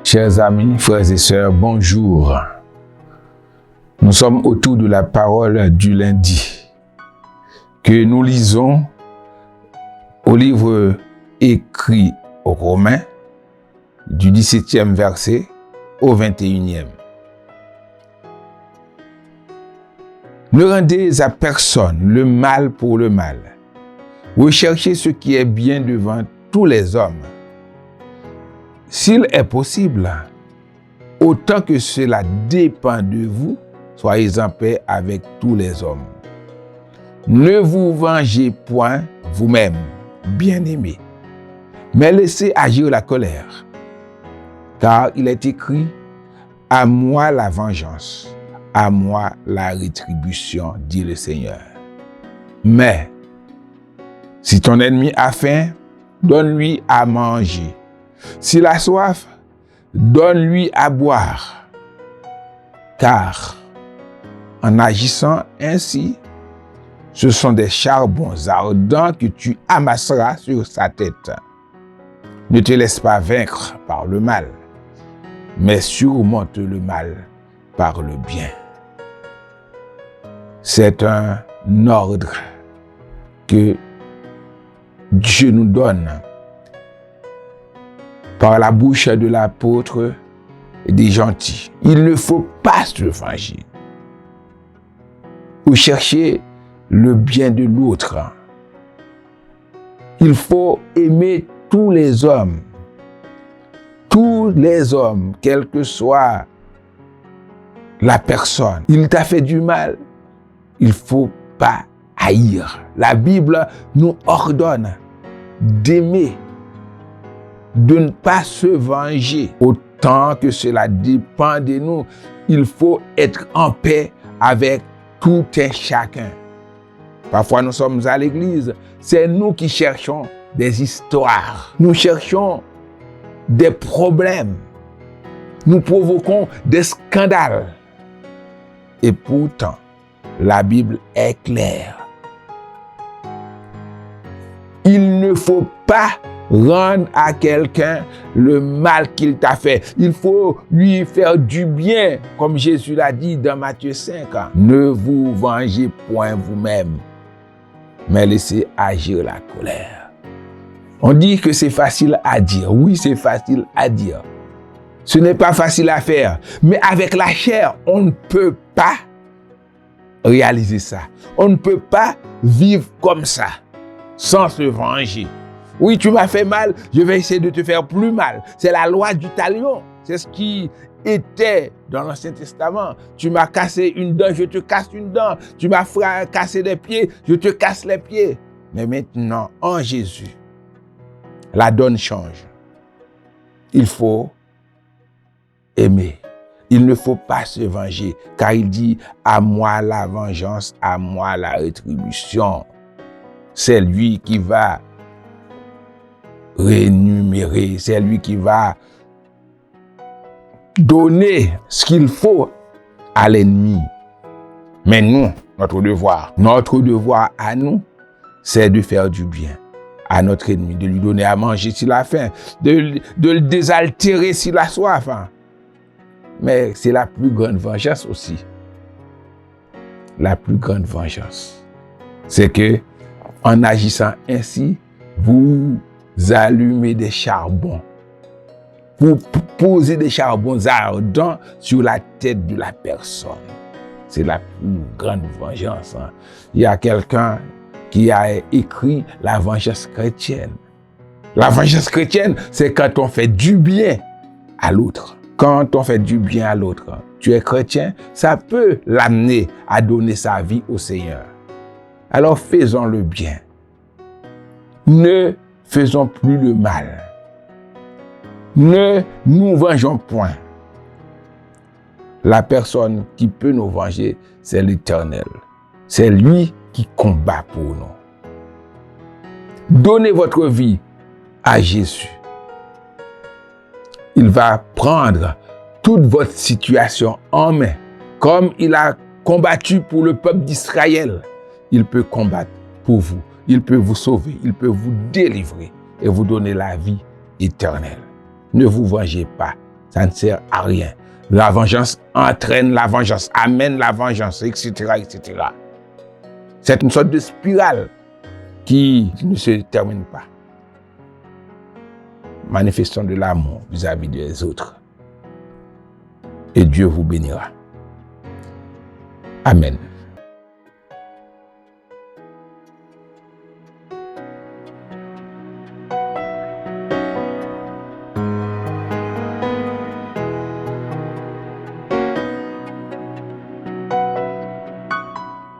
Chers amis, frères et sœurs, bonjour. Nous sommes autour de la parole du lundi que nous lisons au livre écrit aux Romains du 17e verset au 21e. Ne rendez à personne le mal pour le mal. Recherchez ce qui est bien devant tous les hommes. S'il est possible, autant que cela dépend de vous, soyez en paix avec tous les hommes. Ne vous vengez point vous-même, bien-aimés, mais laissez agir la colère. Car il est écrit, à moi la vengeance, à moi la rétribution, dit le Seigneur. Mais, si ton ennemi a faim, donne-lui à manger. S'il a soif, donne-lui à boire. Car, en agissant ainsi, ce sont des charbons ardents que tu amasseras sur sa tête. Ne te laisse pas vaincre par le mal, mais surmonte le mal par le bien. C'est un ordre que Dieu nous donne par la bouche de l'apôtre et des gentils. Il ne faut pas se venger ou chercher le bien de l'autre. Il faut aimer tous les hommes, quelle que soit la personne. Il t'a fait du mal, il ne faut pas haïr. La Bible nous ordonne d'aimer, de ne pas se venger. Autant que cela dépend de nous, il faut être en paix avec tout un chacun. Parfois, nous sommes à l'église, c'est nous qui cherchons des histoires. Nous cherchons des problèmes. Nous provoquons des scandales. Et pourtant, la Bible est claire. Il ne faut pas rendre à quelqu'un le mal qu'il t'a fait. Il faut lui faire du bien, comme Jésus l'a dit dans Matthieu 5. Ne vous vengez point vous-même, mais laissez agir la colère. On dit que c'est facile à dire. Oui, c'est facile à dire. Ce n'est pas facile à faire. Mais avec la chair, on ne peut pas réaliser ça. On ne peut pas vivre comme ça, sans se venger. Oui, tu m'as fait mal, je vais essayer de te faire plus mal. C'est la loi du talion. C'est ce qui était dans l'Ancien Testament. Tu m'as cassé une dent, je te casse une dent. Tu m'as cassé les pieds, je te casse les pieds. Mais maintenant, en Jésus, la donne change. Il faut aimer. Il ne faut pas se venger, car il dit « À moi la vengeance, à moi la rétribution ». C'est lui qui va rémunérer, c'est lui qui va donner ce qu'il faut à l'ennemi. Mais nous, notre devoir à nous, c'est de faire du bien à notre ennemi, de lui donner à manger s'il a faim, de le désaltérer s'il a soif. Mais c'est la plus grande vengeance aussi. La plus grande vengeance, c'est que en agissant ainsi, vous allumez des charbons. Vous posez des charbons ardents sur la tête de la personne. C'est la plus grande vengeance. Il y a quelqu'un qui a écrit la vengeance chrétienne. La vengeance chrétienne, c'est quand on fait du bien à l'autre. Quand on fait du bien à l'autre, tu es chrétien, ça peut l'amener à donner sa vie au Seigneur. Alors faisons le bien. Ne faisons plus le mal. Ne nous vengeons point. La personne qui peut nous venger, c'est l'Éternel. C'est lui qui combat pour nous. Donnez votre vie à Jésus. Il va prendre toute votre situation en main. Comme il a combattu pour le peuple d'Israël, il peut combattre pour vous. Il peut vous sauver, il peut vous délivrer et vous donner la vie éternelle. Ne vous vengez pas, ça ne sert à rien. La vengeance entraîne la vengeance, amène la vengeance, etc., etc. C'est une sorte de spirale qui ne se termine pas. Manifestons de l'amour vis-à-vis des autres. Et Dieu vous bénira. Amen.